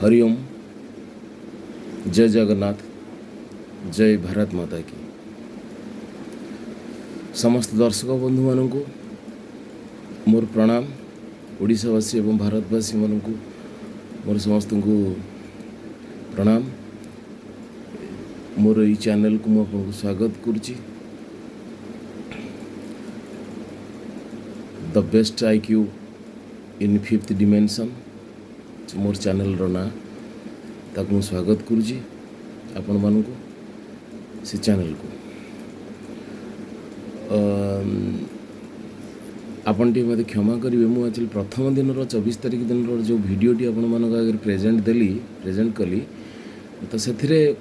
हरिओम। जय जगन्नाथ। जय भारत माता की। समस्त दर्शक बंधु मानू मोर प्रणाम। ओडिशावासी एवं भारतवासी मानू मोर समस्त को प्रणाम। मोर ये चैनल को मुझे स्वागत करुच्ची। The best IQ in 5th dimension मोर चैनल रो ना ताकू स्वागत करुच्ची आपण मानू से चैनल को। आपण टी मत क्षमा करेंगे। मुझे एक्चुअली प्रथम दिन 24 तारीख दिन जो वीडियोटी आपण मान आगे प्रेजेंट कली तो से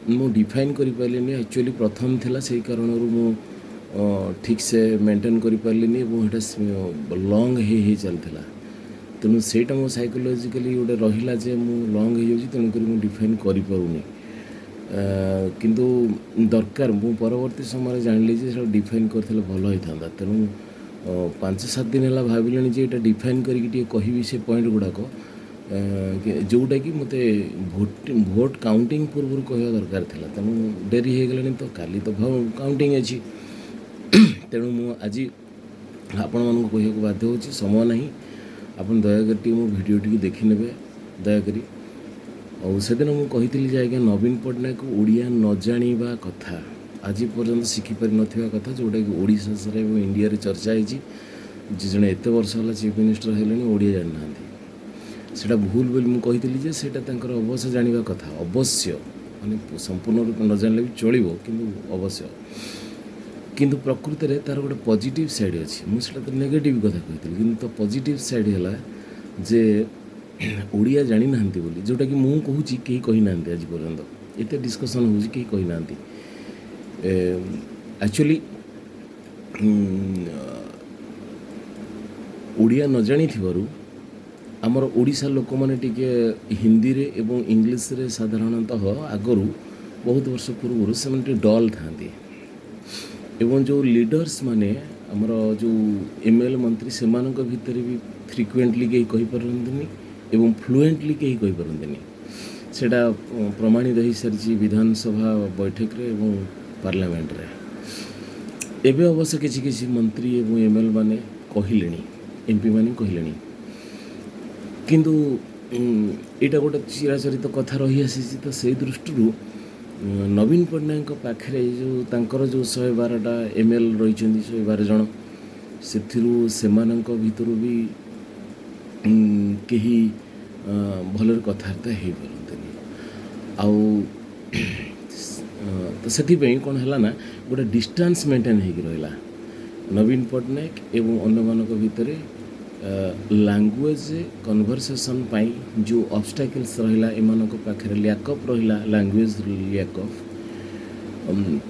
मु डिफाइन कर पारे। एक्चुअली प्रथम थिला से कारण मु ठीक से मेंटेन कर पारे और लंग ही चलता तेणु से साइकोलॉजिकली गोटे रहा जे मु लंग हो तेणुक डिफाइन कर किंतु दरकार मु परवर्ती समय जानी जे डिफाइन करते भल होता। तेणु 5-7 दिन है भाविले जे ये डिफाइन करके कहि से पॉइंट गुड़ाक जोटा कि मत भोट काउंटिंग पूर्व कह दरकार था। तेणु डेरी हो गला तो काली तो काउंटिंग अच्छी तेणु मु आज आपण मानक कहूँ बाध्य हो समय ना आप दयाकर मो भिडियो टी देखने दयाकोरी। और से दिन मुझे कही आज्ञा नवीन पट्टनायक ओडिया न जाना कथा आज पर्यंत शिखिपार ना कथा जोटा कि ओडिशा सारा इंडिया रे चर्चा होती जड़े एत वर्ष है चीफ मिनिस्टर है ओडिया जाना सेटा भूल बोली मुझे कही सेटा अवश्य जाना कथा अवश्य माने संपूर्ण रूप न जान भी चलो किंतु अवश्य किंतु प्रकृति में तार गोटे पॉजिटिव साइड अच्छी मुझे तो नेगेटिव कथा कही किंतु तो पॉजिटिव साइड है जे ओडिया जानी ना बोली जोटा कि मुझे कहूँ कहीं कही ना आज पर्यंत एत डिस्कसन हो कहीं कही ना एक्चुअली ओडिया न जानी आमर ओडिशा लोक मैंने टिके हिंदी रे एवं इंग्लिश रे साधारणतः आगरू बहुत वर्ष पूर्व से डल था एवं जो लीडर्स माने आमर जो ML मंत्री से भितर भी फ्रिक्वेंटली कहीं कही पारंतनी एवं फ्लुएंटली कहीं कही पारंतनी सेटा प्रमाणित हो सारी विधानसभा बैठक रे एवं पार्लियामेंट रे। एबे अवश्य किसी किसी मंत्री एवं ML माने कहले MP माने कहले किंतु एटा गोटे चिराचरित कथा रही आसी तो से दृष्टि नवीन पट्टनायक पाखे जो तांकर जो 112टा ML रही 112 जन से भितर भी कहीं भल कथबार्ता हो पारती आउ तो से कौन है ना गोटे डिस्टेंस मेंटेन हो रहा नवीन पट्टनायक एवं अन्य मानक भितर लैंग्वेज कन्वर्सेशन पाई जो ऑब्स्टेकल्स रहा एम पाखे लैकअप रहा लैंग्वेज लैकअप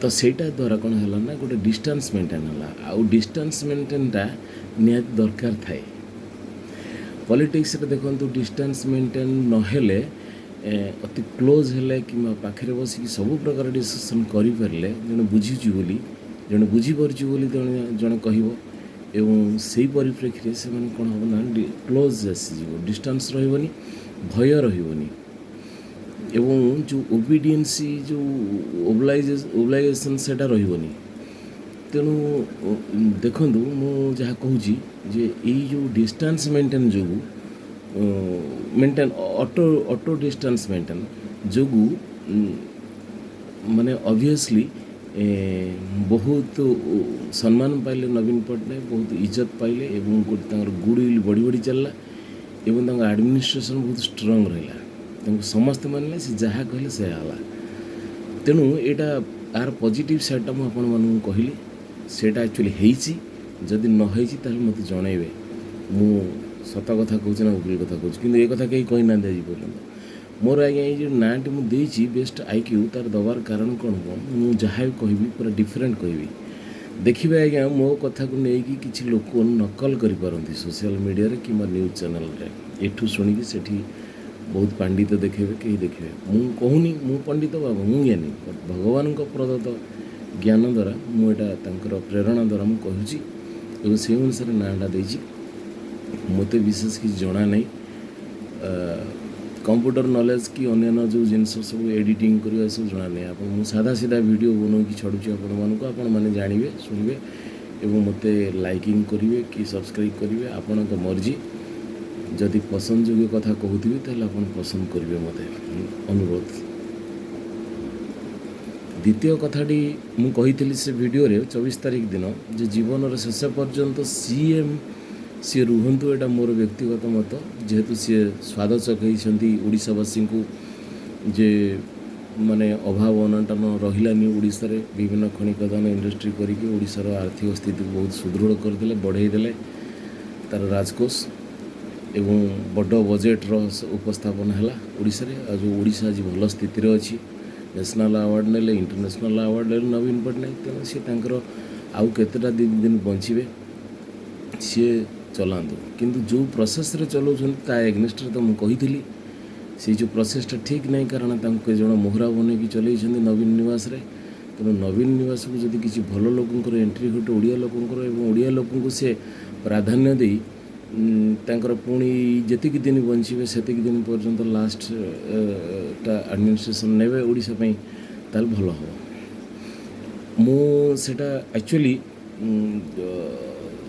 तो सेटा द्वारा कौन है ना गोटे डिस्टेंस मेंटेन है आउ डिस्टेंस मेंटेनटा निहाती दरकार थाए पॉलिटिक्स रे देखो डिस्टेंस मेंटेन नहेले अति क्लोज है कि पाखे बसिक सब प्रकार डिस्कसन करें जड़े बुझी बोली जड़े बुझीपार्ची बोली जड़े कह एवं से परिप्रेक्षी से कौन हम ना क्लोज आसीज डिस्टेंस रही भय रही एवं जो ओबीडियंसी जो ओब्लाइजेशन सेटा रही तेणु देखु मुझे कहूँ जे ये जो डिस्टेंस मेंटेन जो मेंटेन ऑटो डिस्टेंस मेंटेन जो माने ऑब्वियसली बहुत सम्मान पाइले नवीन पट्टनायक बहुत इज्जत पाइले एवं गुडविल बढ़ी बढ़ी चलला एवं एडमिनिस्ट्रेशन बहुत स्ट्रांग रहा समस्त मानले से जहाँ कहले से आला। तेणु यहाँ यार पॉजिटिव साइडटा मुझे कहली सेटा एक्चुअली होइछि जदि न होइछि ताले मते जणाइबे मु सत कथा कहूँ ना भूल कथा कहूँ किंतु ये कथा कहीं कही ना आज पर्यटन मोर आज्ञा ये नाटी मुझे बेस्ट IQ तार दबार कारण कौन हम मुझे जहाँ भी कहि पूरा डिफरेंट कहि देखिए आज्ञा मो कथा को लेकिन किसी लोक नकल करपारती सोशल मीडिया रे कि न्यूज चैनल रे एठू शुणिकी सेठी बहुत पंडित देखे कहीं देखे मुझे कहूनी मु पंडित बाबा मु ज्ञानी भगवान प्रदत्त ज्ञान द्वारा मुझा प्रेरणा द्वारा मुझे कहूँ से अनुसार नाटा मत विशेष किसी जना नहीं कंप्यूटर नॉलेज कि अन्य जो जिनस सब एडिटिंग करवा सब जना नहीं आप सादा सीधा वीडियो बनौकी छाड़ुची आपण मैंने जानवे शुणवे एवं मत लाइकिंग करेंगे कि सब्सक्राइब करेंगे आपण मर्जी जदि पसंद योग्य कथा कहूथी ताल आप पसंद करेंगे मत अनुरोध। द्वितीय कथाटी मुझे से वीडियो रे 24 तारिख दिन जे जीवन शेष पर्यंत सीएम सी रुहतु एटा मोर व्यक्तिगत मत जेहेतु सी स्वाद चखई ओडिशावासी को जे माने अभाव अनटन रहिलानी ओडिशा रे विभिन्न खनि खदान इंडस्ट्री करिके ओडिशार आर्थिक स्थिति बहुत सुदृढ़ करदेले बढ़ाईदेले तार राजकोष एवं बड़ बजेट उपस्थापन है ओडिशा रे जो ओडिशा आज भल स्थिति अच्छी नेशनल अवार्ड ने इंटरनेशनल अवार्ड ने नवीन पट्टनायक तेणु सी आउ केतेटा दिन बचे सी चलातु किंतु जो प्रोसेस रे चलाउछन एग्नेस्ट तो मुझे कही से जो प्रोसेसटा ठीक नहीं कारण के जन मोहरा बनई चलई नवीन निवास रे तेणु नवीन निवास को जदि किसी भल लोकंर एंट्री घटे ओडिया लोकंर एवं ओडिया लोक से प्राधान्य दे तांकर पुणी जेतिक दिन बचे से दिन पर्यंत लास्ट एडमिनिस्ट्रेशन नेबे ओडिशा पई ताल भल हम मुझा एक्चुअली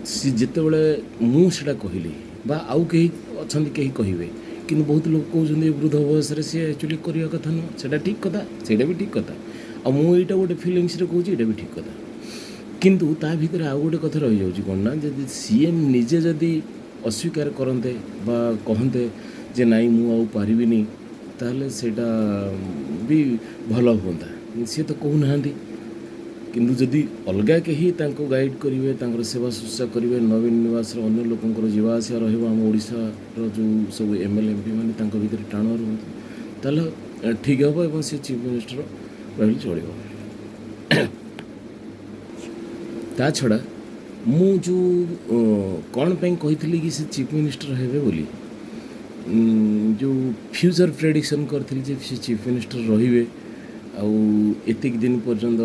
सी जिते बड़े मुझा कहली बा आउ कहीं अच्छा कहीं कहे कि बहुत लोग कहते वृद्ध बयस सी एक्चुअली करवा कथा नुह से ठीक कथा से भी ठीक कथा आ मुझे गोटे फिलिंग्स कहूँ ये भी ठीक कथा किंतु ता भीतर आउ गोटे कथा रही जाऊँ कौन ना जब सीएम निजे जदि अस्वीकार करते बा कहते जे नाई मु पारिनी ताहले सेटा भी भल हाँ सी तो कहूना किंतु जदि अलगा कहीं गाइड करेंगे सेवा शुश्रूषा करेंगे नवीन निवास अन्य लोकंर जीवाआसा रम ओडिशार जो सब एमएलए एमपी मैंने भितर टाण रुहतु ठीक हम और सी चीफ मिनिस्टर रही चलो ता छड़ा मु जो कौन पे कही कि से चीफ मिनिस्टर हेबे बोली जो फ्यूचर प्रेडिक्शन करथिली जे से चीफ मिनिस्टर रहिबे आउ एतिक दिन पर्यंत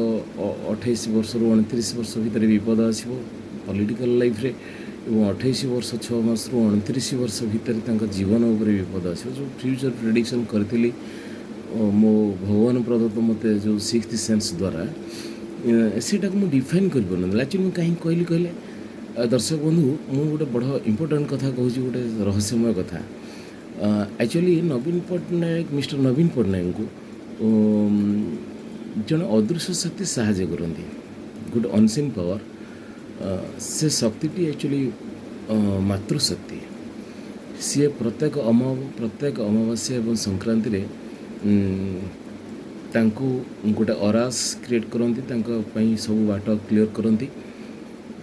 28 वर्ष रु 29 वर्ष भितर विपद आसो पॉलिटिकल लाइफ रे और 28 वर्ष 6 मास रु 29 वर्ष भितर तांका जीवन उपर विपद आसो जो फ्यूचर प्रेडिक्शन करथिली मो भगवान प्रदत्त मते जो सिक्स्थ सेंस द्वारा सेटा को डिफाइन कर एक्चुअली मुझे कहीं कहली कहले दर्शक बंधु मु गोटे बड़ इंपोर्टाट कथा कहूँ गोटे रहस्यमय कथा एक्चुअली नवीन पट्टनायक मिस्टर नवीन पट्टनायक को जन अदृश्य शक्ति साहाय्य करती गोटे अनसीन पावर से शक्ति एक्चुअली मातृशक्ति सी प्रत्येक अमावास्या और संक्रांति रे तांको गोटे अरास क्रिएट करती सब बाट क्लीयर करती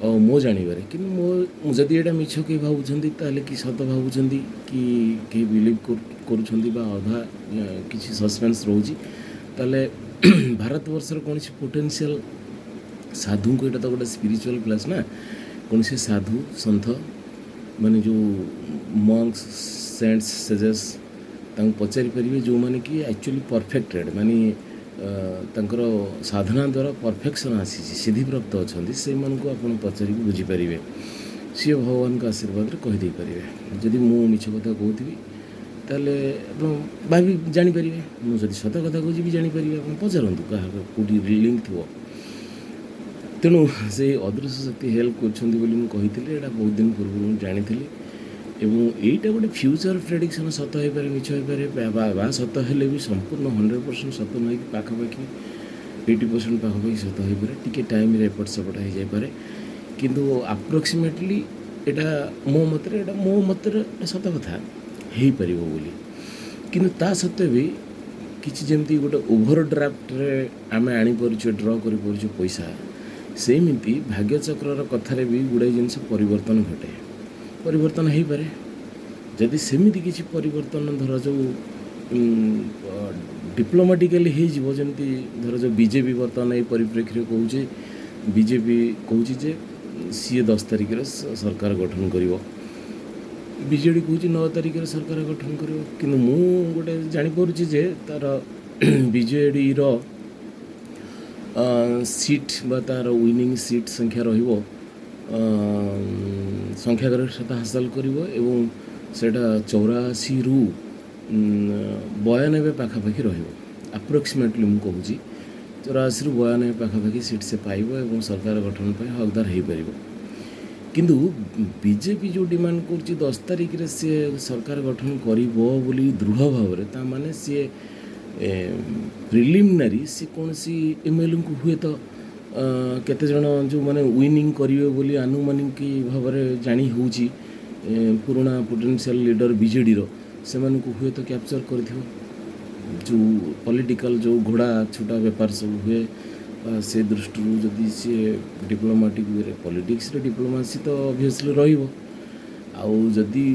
और मो जानवर कि मो जदि यहाँ मिछ कहीं भावुं ताले कि सत भावुं कि कहीं बिलीव कर अधा किसी सस्पेंस रोचे ताले भारतवर्षर कौन पोटेंशियल साधु को यहाँ तो गोटे स्पिरिचुअल प्लेस ना कौन से साधु सन्थ माने जो मंक्स सेंट्स सेजेस पचारि पारे जो मैंने कि एक्चुअली परफेक्टेड माने तांकर साधना द्वारा परफेक्शन आसी सिद्धि प्राप्त अच्छा से को आप पचारि बुझीपारे सी भगवान का आशीर्वाद कहीदे पारे जदि मु मिछ कथा कहूथी ताले भाभी जानीपारे मुझे सत कथा कहूँ भी जानीपारे आप पचारतु क्या कौटी लिंक थो तेणु से अदृश्य शक्ति हेल्प कर बहुत दिन पूर्व जानी एवं यहीटा गोटे फ्यूचर प्रेडिक्शन सत हो पारे मिछ हो पारे सत हेले भी संपूर्ण 100% सत नहीं पाखापाखि 80% पाखापाखि सत हो पारे टी टाइम एपट सेपट हो जाए किंतु अप्रोक्सीमेटली यहाँ मो मत सत कथा हो पार बोली किंतु ता सत्वे भी किसी जमी गोटे ओभर ड्राफ्ट रे आम आनीपे ड्र कर पैसा सेमती भाग्यचक्र कथार भी गुड़ाई जिनस परिवर्तन घटे परिवर्तन हो पारे जदि सेमिति किसी परिवर्तन धर जो डिप्लोमेटिकली हो जमी धर जो बीजेपी बर्तमान ये परिप्रेक्षी कहूँ बीजेपी कहूँ जे सी 10 तारिख सरकार गठन कर बीजेडी कहूँ 9 तारिख सरकार गठन कर कि गोटे जापारे जे तार बीजेडी सीट बा तार विनिंग सीट संख्या रहिबो संख्यागरिष्ठता हासिल करिवो एवं सेटा 84 रु बयानबे पाखापाखि रहिबो अप्रोक्सीमेटली मु कहूँ 84 ରୁ 92 पाखापाखि सीट से पाइब और सरकार गठन पर हकदार हो पार किंतु बीजेपी जो डिमांड कर 10 तारिख रे सी सरकार गठन करी दृढ़ भाव में सी प्रिलिमिनारी सी कौन सी एमएलए को हुए तो केते जन जो माने विनिंग करिवे बोली आनुमानिक भाव में जानी होची पुराना पोटेंशियल लीडर बीजेडी रो से को हुए तो कैप्चर कर जो पॉलिटिकल जो घोड़ा छोटा व्यापार सब हुए से दृष्टि जदि सी डिप्लोमेटिक वे पॉलिटिक्स रे डिप्लोमेसी तो ऑब्वियसली रहिबो आउ जदि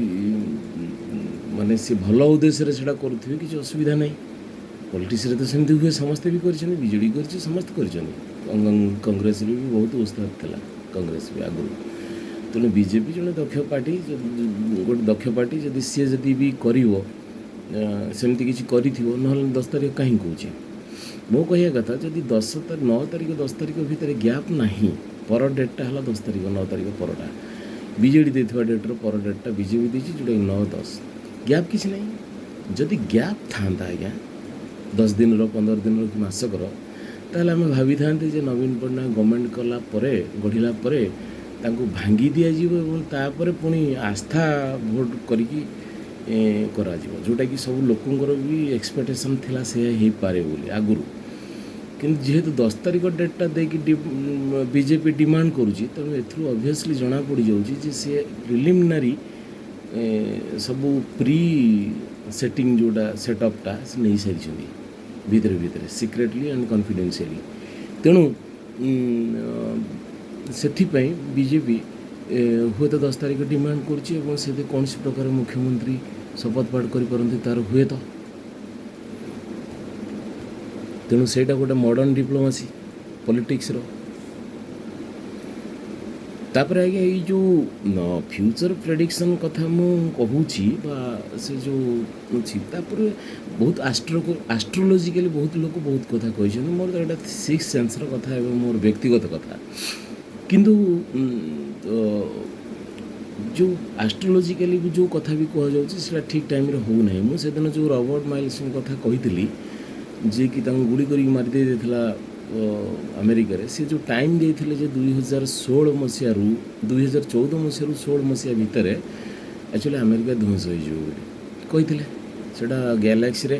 माने से भल उद्देश्य रे सेटा करूथिबे किछ असुविधा नहीं पॉलिटिक्स रे तो सेमती हुए समस्ते भी करछन बीजेडी करछि समस्त करछन कांग्रेस रे भी बहुत उस्ताद थिला कांग्रेस भी आगु तेणु बीजेपी जड़े दक्ष पार्टी गोटे दक्ष पार्टी जदि सी जदि भी करिवो सेमती किछि करिथिबो नहले 10 तारिख कहीं कहूँ मो कहिया कथा जदि 9 तारिख 10 तारिख भितर गैप नहीं पर डेटा है 10 तारिख 9 तारिख परटा बीजेडी देथिबा डेटर पर डेटा बीजेपी देछि जोटा 9-10 गैप किछि नहीं जदि गैप थांता आज्ञा 10 दिन 15 दिन कि मासकर ताहले आम भावी था नवीन पट्टनायक गवर्नमेंट कला गढ़िला भांगी दि जापर पुणी आस्था भोट करिकी करा जोटा कि सब लोकंर भी एक्सपेक्टेशन थिला से हो पारे बोली आगुरु किंतु जेहेतु 10 तारिख डेटा देकी बीजेपी डिमांड करुच्ची तेणु एथु ऑब्वियसली जना पड़ जाऊँगी सी प्रिलिमिनारी सबू प्री सेटिंग जोटा सेटअपटा से नहीं सारी भितर भितर सिक्रेटली एंड कॉन्फिडेंशियली तेणु से बीजेपी हुए तो 10 तारिख डिमांड कर कौन सी प्रकार मुख्यमंत्री शपथ पाठ करें तार हुए तो तेणु से गोटे मॉडर्न डिप्लोमेसी पॉलिटिक्स रो तापर आगे ये जो फ्यूचर प्रेडिक्शन कथा मु कहूँ से जो अच्छी बहुत एस्ट्रोलॉजिकली बहुत लोग बहुत कथा कही मोर तो यहाँ 6 सेंस कथा मोर व्यक्तिगत कथा किंतु जो एस्ट्रोलॉजिकली भी जो कथा भी कह जाऊँगी ठीक टाइम रे हो ना मुझे दिन जो रॉबर्ट माइल्स कथा कही जी कि गुड़ी कर मारिदे देथिला अमेरिका रे से जो टाइम देते जे 2016 मसीह 2014 मसीह 16 मसीह भितर एक्चुअली अमेरिका ध्वंस हो सेटा गैलेक्सी रे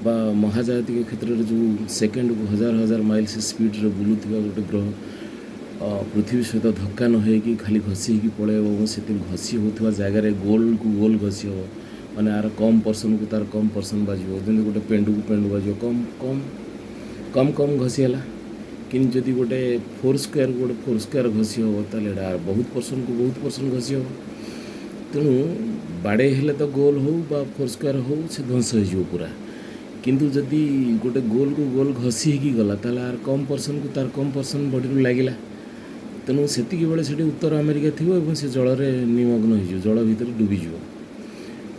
बा महाजागतिक क्षेत्र में जो सेकेंड को हजार माइल्स स्पीड रे बुलूथिबा गोटे ग्रह पृथ्वी सहित धक्का न हो खाली घसी हो पड़े से घसी होता जगार गोल को गोल घसी हो माने आर कम पर्सन को तार कम पर्सन बाजो जमी गोटे पेंडू को पेंडू बाजो कम कम कम कम घसी है कि जदि गोटे 4 स्क्वायर गोटे 4 स्क्वायर घसी हो ताले बहुत पर्सन को बहुत पर्सन घसी हो तेणु बाड़े हेले तो गोल हो बा 4 स्क्वायर हो से ध्वंस हो पूरा किंतु जदि गोटे गोल को गोल घसी ही गला ताले आर कम पर्सन को तार कम पर्सन बॉडी लगिला तेणु से उत्तर अमेरिका थी से जल निमग्न हो जल भितर डूबीज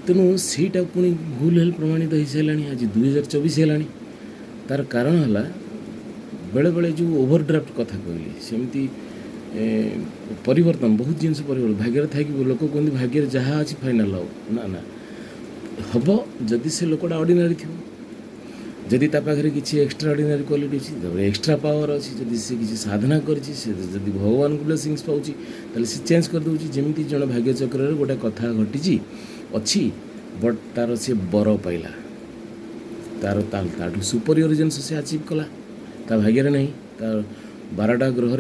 तेणु सहीटा पुणी भूल हेल प्रमाणित हो सारा आज 2024 है तार कारण है बेले बेले जो ओवरड्राफ्ट कथा कहली सेमती परिवर्तन बहुत जिनस परिवर्तन भाग्य था कि लोक कहते भाग्य जहाँ अच्छी फाइनाल हो ना ना हम जदि से लोकटा ऑर्डिनरी थी जदि पाखे किसी एक्स्ट्रा ऑर्डिनरी क्वालिटी अच्छी एक्स्ट्रा पावर अच्छी जदि से किसी साधना करी जदि भगवान को ब्लेसिंग्स पाऊँच से चेंज कर दूँ जमी जन भाग्य चक्र गोटे कथा घटी अच्छी बट तार से बर पाइला तार सुपरियर जिन से अचीव कला ता भाग्य नहीं तार 12टा ग्रह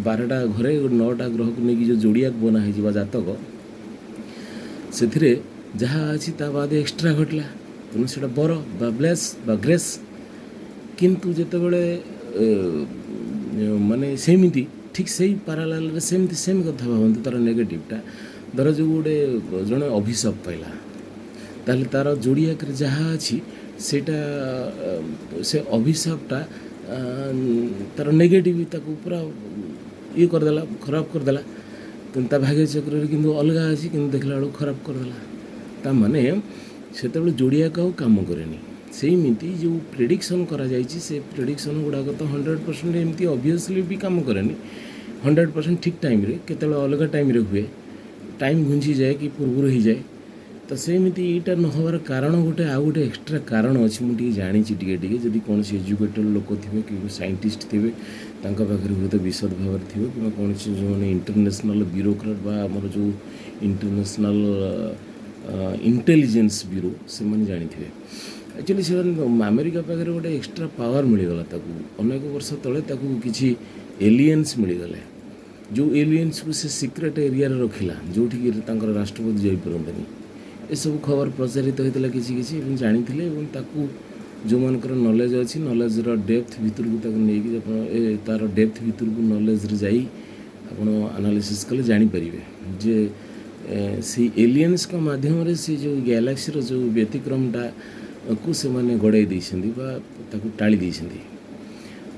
12टा घरे 9टा ग्रह को लेकिन जो जोड़िया बना है जातक से जहाँ अच्छी बाद एक्स्ट्रा घटला तेणु से बर बा ब्लेस बा ग्रेस किंतु जितेबले माने सेमती ठीक से पारालाल सेमती सेम कथा भावती तार नेगेटिवटा धर जो गोटे जड़े अभिशाप पाइला ताले तार जोड़िया जहाँ अच्छी सेटा से अभिशापटा तार नेगेटिव ताको पूरा ये करदेला खराब करदेला किंतु भाग्य चक्र किंतु अलग अच्छी कि देखला बेलू खराब करदेला ता माने से जोड़िया का काम कैनि सेमती जो प्रेडिक्शन करा जायछि से प्रेडिक्शन गुड़ाक तो 100% एमती ऑब्वियसली भी काम कैनि 100% ठीक टाइम रे केतले अलग टाइम रे हुए टाइम घुंची जाए कि पूर्व हो जाए तो सेमती यहाँ न हबार कारण गोटे आउ गोटे एक्सट्रा कारण अच्छी मुझे जानी टे जदि कौन एजुकेटेड लोक थे कि साइंटिस्ट थे पाखे हूँ तो विशद भाव थी कि कौन जो मैंने इंटरनेशनल ब्यूरोक्राट बा आमर जो इंटरनेशनल इंटेलिजेंस ब्यूरो से जानी थे एक्चुअली से अमेरिका पाखे गोटे एक्सट्रा पावर मिलगला अनेक वर्ष तले किसी एलियंस मिलगले जो एलियंस को से सिक्रेट एरिया रखिला जो राष्ट्रपति जापरतनी ये सब खबर प्रचारित होता किसी जानी जो मनकर नॉलेज अच्छी नॉलेजर डेप्थ भितर को नहीं तार डेप्थ भितर को नॉलेज जाई आपण एनालिसिस कले जानीपर जे से एलियंस का माध्यम रे से जो गैलेक्सी जो व्यतिक्रमटा को से माने गड़ाई टाड़ी देइछन्ती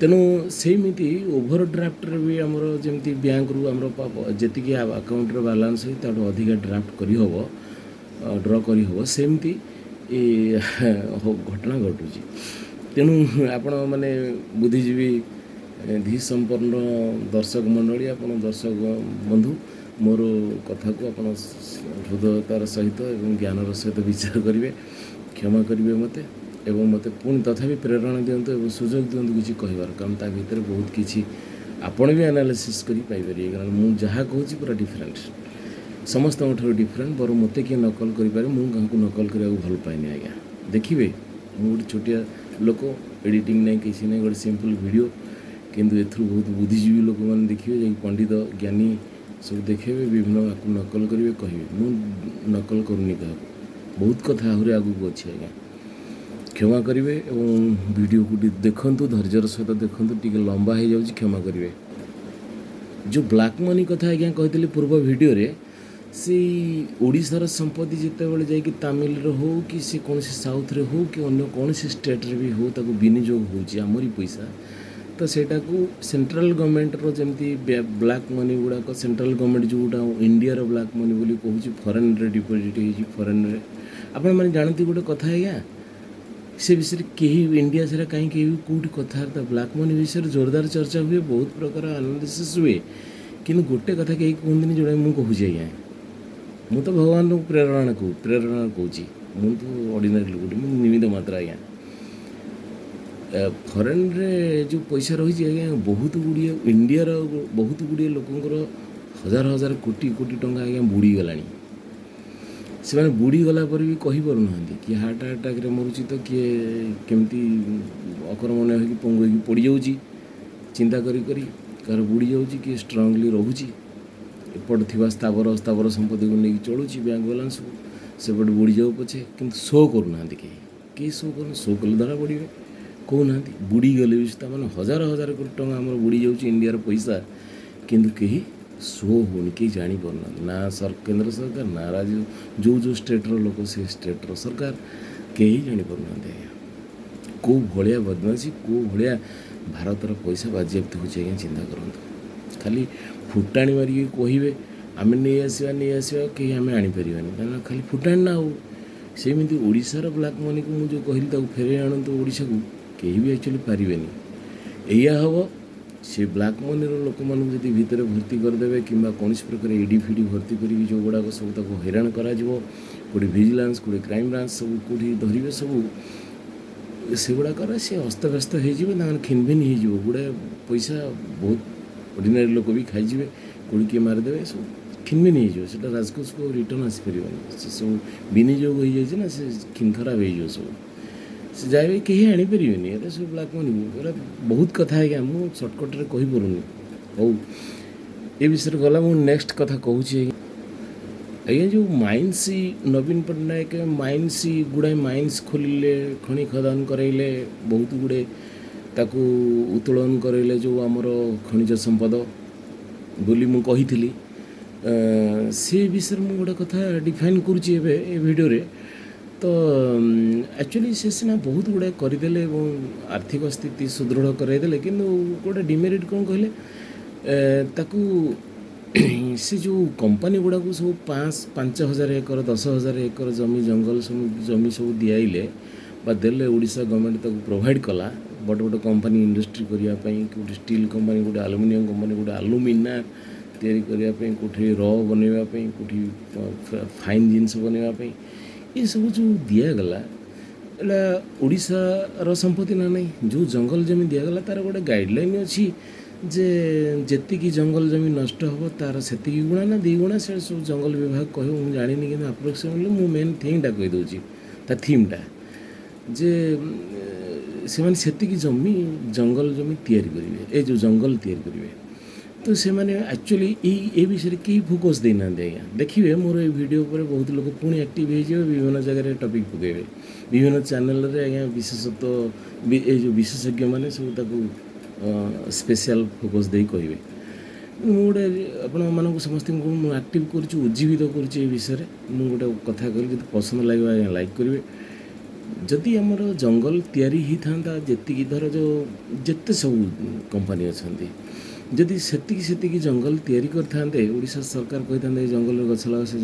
तेणु सेमती ओभर ड्राफ्ट भी आमर जमी बैंक रु आमर जी अकाउंट बालांस है अधिका ड्राफ्ट करी हबो ड्र करी हबो सेमती घटना घटुची तेणु आपण माने बुद्धिजीवी धी संपन्न दर्शक मंडली आपण दर्शक बंधु मोर कथा को आपण हृदयतार सहित एवं ज्ञानर सहित विचार करेंगे क्षमा करेंगे मते एवं मते पुणी तथापि प्रेरणा दिंतु और सुजोग दिंतु किसी कहबार कारण ता भीतर बहुत किसी आपण भी एनालिसिस करी पाइपर कारण मुझे जहाँ कहूँ पूरा डिफरेंट समस्त डिफरेंट बर मत किए नकल करें मुझे नकल करने भल पाए आज्ञा देखिए मुझे गोटे छोटिया लोक एडिटिंग नहीं किसी नहीं गोटे सिंपल वीडियो किंतु एथु बहुत बुद्धिजीवी लोक मैंने देखिए जो पंडित ज्ञानी सब देखे विभिन्न आपको नकल करेंगे कहे मुझे नकल करूनी क्या बहुत कथा आहरी आगू अच्छी आज्ञा क्षमा करेंगे और वीडियो को देखूँ धैर्यर सहित देखूँ टी लंबा हो जाऊँ क्षमा करेंगे जो ब्लैक मनी कथा आज्ञा कहती पूर्व वीडियो रे से ओडिशार संपत्ति जितेबाला जाकि तामिल हो कि सी कौन साउथ रे हो कि अन्य कौन स्टेट रे भी हो ताको विनियोग होची आमरी पैसा तो सेटा को सेंट्रल गवर्नमेंट रो जमती ब्लैक मनी गुड़ाक सेंट्रल गवर्नमेंट जोटा इंडिया रो ब्लैक मनी बोली कहूँ फॉरेन रे डिपोजिट होती फॉरेन रे आपण मैंने जानती गोटे कथा है से विषय कहीं इंडिया सारा कहीं कहीं कौटी कथबार्ता ब्लैक मनी विषय जोरदार चर्चा हुए बहुत प्रकार एनालिसिस हुए कि गोटे कथा कहीं कहते जोड़ा मुझे कहूँ आज्ञा मु तो भगवान प्रेरणा कहूँ मु तो ऑर्डिनरी लोक निमित्त मात्र आज्ञा फॉरेन रे जो पैसा रही आज्ञा बहुत गुड़िए इंडिया बहुत गुड़िए लोकंर हजार हजार कोटी कोटी टंका आज्ञा बुड़ी गलानी से मैंने बुड़ी गला पर भी कही पार ना कि हार्ट अटैक रे मरुची तो किए केमती अकर्मण्य हो पंगु हो पड़ जाऊँगी चिंता करी कार बुड़ी जाऊँगी किए स्ट्रांगली रोची एपट थी स्थावर संपत्ति को लेकिन चलुची बैंक बालांस को सेपट बुड़ी जाऊ पछे कि शो करूना कहीं शो कर शो कले धरा पड़े कहूना बुड़ी गले भी सुधा मैंने हजार हजार कोटी टंका आम बुड़ी जाऊँ इंडिया पैसा किंतु कहीं शो होनी कहीं जापार ना केंद्र सरकार ना राज्य जो जो स्टेट्र लोक से स्टेट्र सरकार कहीं जापार ना कौ भाया बदमाशी कौ भाया भारतर पैसा बाजेप्त हो चिंता करूँ खाली फुटाणी मारिकी कहे आम नहीं आसवा कहीं आम आनीपारानी क्या खाली फुटाणी ना हो सेमती ओडिशार ब्लैक मनी को मुझे कहली फेरे आणतु ओडिशा को कहीं भी एक्चुअली पारे या हम से ब्लैक मनी लोक मानू जब भितर भर्ती करदे कि कौन प्रकार इडी फिडी भर्ती कर जो गुड़ाक सब हैरान करोटे विजिलेंस कोई क्राइम ब्रांच सब कौटी धरवे सब से गुड़ाक सी अस्तव्यस्त हो खिनभिन हो गुड़ाए पैसा बहुत ऑर्डिनरी लोक भी खाईजे कौड़ी किए मारिदे सब खिनभिन हो राजकोष को रिटर्न आसपार से सब विनियोग हो जाए ना से खिन खराब हो सब से जाए कहीं आनीपारे ये सब ब्लैक मनी बहुत कथा है मुझे सर्टकट्रे कहीपरूनी हो ये विषय गला मुझे नेक्स्ट कथा कहूँ आज्ञा जो माइन्स नवीन पट्टनायक माइन्स गुड़ाए माइन्स खोलिले खनि खदान कराइले बहुत गुड़े ताकू उत्तोलन कराइले जो आमर खनिज संपद बोली मु कही से विषय मुझे गोटे कथा डिफाइन करुँचे वीडियो रे तो एक्चुअली से सीना बहुत गुड़ाए करदे आर्थिक स्थिति सुदृढ़ कराइदे कि गोटे डिमेरिट कौन कहले ताकू से जो कंपनी गुड़ा को सब 5,000 एकर 10,000 एकर जमी जंगल जमी सब दियाइले बा देले ओडिशा गवर्नमेंट ताको प्रोवाइड कला बड़ बड़ कंपनी इंडस्ट्री करने गोटे स्टील कंपनी गोटे आलुमिनियम कंपनी गोटे आलुमिना तैयारी करने कौटी बनवाई कौटी फाइन जिनस बनवाई ये सब जो दिगला एटा ओडिशार संपत्ति ना नहीं जो जंगल जमी दिगला तार गोटे गाइडलाइन अच्छी जे जेतिकी जंगल जमी नष्ट हम तार से गुणा ना 2 गुणा से सब जंगल विभाग कह मुझे जानी कि अप्रोक्सीमेटली मुझे मेन थिंगटा कहीदे ता थीमटा जे से जमी जंगल जमी तैयारी करेंगे ए जो जंगल तैयारी करेंगे तो से एक्चुअली ये विषय कहीं फोकस देना आज्ञा देखिए मोर ये वीडियो पर बहुत लोग पुणी एक्टिव हो विभिन्न जगह टपिक पकेबे विभिन्न चैनल आज्ञा विशेषतः ये जो विशेषज्ञ मैंने सब स्पेशल फोकस दे कहे गोटे आपण समस्त एक्टिव करुजीवित कर विषय मुझे गोटे कथा कहली जो पसंद लगे आज्ञा लाइक करेंगे जदि आमर जंगल तैयारी होता जी धर जो जिते सब कंपनी अच्छा जदि से जंगल तैयारी करते ओडिशा सरकार कही था जंगल गछ लगा से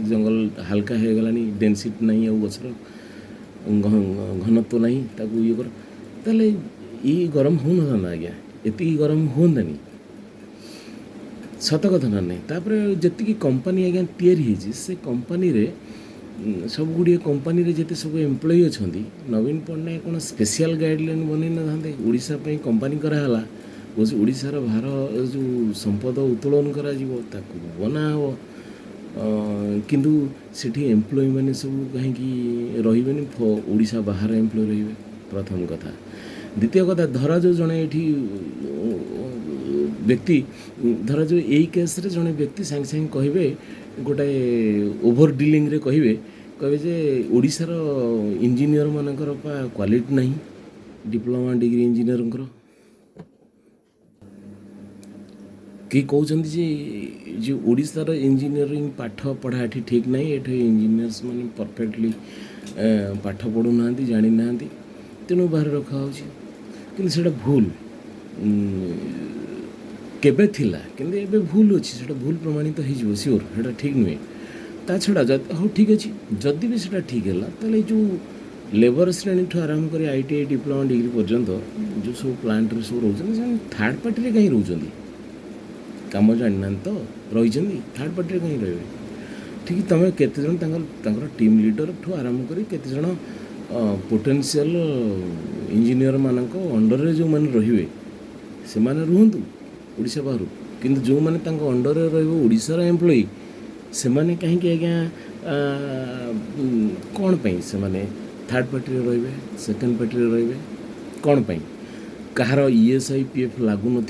जंगल हाल्का हो गला डेनसीटी नहीं आ गचर घनत्व नहीं ये कर ताले ये गरम हो ना आज्ञा एति गरम होंतानी सत कथा ना नहीं तापर जी कंपनी आज्ञा तैयारी से कंपनी रे सब गुड़िए कंपनी रे जिते सब एम्प्लॉय अच्छा नवीन पट्टनायक कौन स्पेशल गाइडलाइन बनई ना था ओडिशा कंपनी कराला ओडिशार भार जो संपद उत्तोलन करा बना हो किंतु सेठी एम्प्लॉय मैंने सब कहीं रही ओडिशा बाहर एम्प्लॉय रे प्रथम कथा द्वितीय कथा धरा जो जड़े ये व्यक्ति धरा जो यही केस रे जड़े व्यक्ति सांगे सांगे कहे गोटे ओभर डिलिंग रे कहे जे ओडिशार इंजीनियर मानकर क्वालिटी नहीं डिप्लोमा डिग्री इंजीनियर कई कहते जे ओडिशार इंजीनियरिंग पाठ पढ़ा ये ठीक नहीं ये इंजीनियर्स मैंने परफेक्टली पाठ पढ़ू ना जानी ना तेणु बाहर रखा कि भूल केबे थिला किंतु एबे भूल अच्छी से भूल प्रमाणित हो सियोर है ठीक नुहे ता छड़ा हाँ ठीक अच्छे जदि भी से ठीक है ताले जो लेबर श्रेणी ठू आरंभ कर ITI डिप्लोमा डिग्री पर्यंत जो सब प्लांट सब रोच थर्ड पार्टी रे कहीं रोच कम जाना तो रही थर्ड पार्टी रे कहीं रे ठीक तुम केते जन टीम लीडर ठू आरंभ कर केते जन पोटेंशियल इंजीनियर मानक अंडर जो मैंने रे से रुहतु ओडिशा बाहर किंतु जो मैंने अंडर ओडिशार एम्प्लॉय से मैंने कहीं आज्ञा कौन पाई से मैंने थर्ड पार्टी रे रे सेकेंड पार्टी रे रे कौन पाई कहार ESI PF लागू न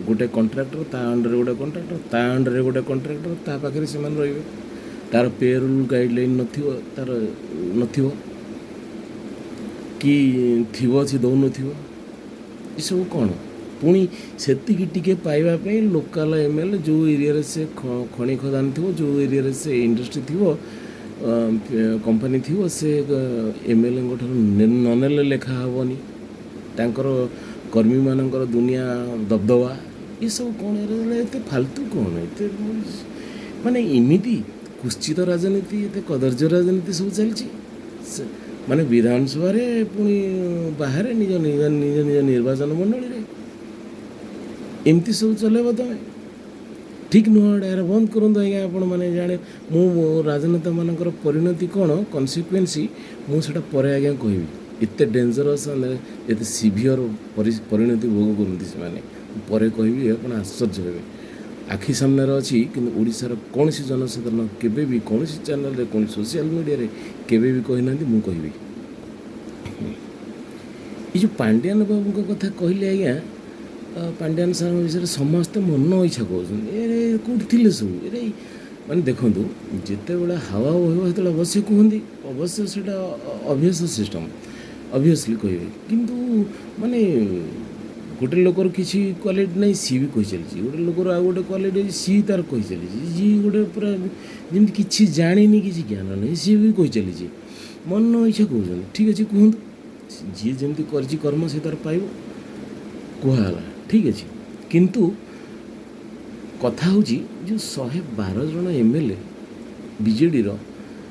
गोटे कॉन्ट्रैक्टर ता अंडर गोटे कॉन्ट्रैक्टर ता अंडर गोटे कॉन्ट्रैक्टर ता पाखे से रे तार पे रूल गाइडलाइन तार नथिवो कि थिवो सी दौन ये सब कौन पुणी से पाइबापी लोकल MLA जो एरिया से खଣି खदान थी जो एरिया से इंडस्ट्री थी कंपनी थी से MLA ननेले लेखा हेनी तांकर कर्मी मानकर दुनिया दबदबा ये सब कौन ये फालतू कौन ये माने इमिति कुश्चित राजनीति ये कदर्ज राजनीति सब चलती माने विधानसभा पुणी बाहर निज निज निज निज निर्वाचन मंडली रे एमती सब चलेब तुम ठीक नुह यार बंद करूँ आज्ञा आपण मैंने जाने मु राजनेता मानकर परिणति कौन कन्सिक्वेन्सी मुझे पर आज्ञा कहि एत डेंजरस एत सीवियर परिणति भोग करती से पर कहि आप आश्चर्य हे आखि सामने अच्छी कि ओडिशार कौन सी जनसाधारण केबे भी कौन सी चैनल रे कौन सोशल मीडिया रे केबे भी कही ना मु कहबी ये जो पांड्यान बाबू कथा कहले आज्ञा पांड्यान सार विषय समस्ते मन इच्छा कहते कौट थे सब ये मैंने देखूँ जिते बड़ा हावा बहब से अवश्य कहते अवश्य से अभ्यास सिस्टम अभीयसली कहे किंतु माने गोटे लोकर किसी क्वालिटी नहीं सी भी कही चली गोटे लोकर आ गोटे क्वालिटी सी तार कही चली जी गोटे पूरा जमी कि जानी किसी ज्ञान नहीं सी भी कही चली मन इच्छा कहते ठीक अच्छे कहतु जी जमी कर्म से तार पाइब कहला ठीक अच्छे किंतु कथा हूँ जो 112 जन MLA बीजेडी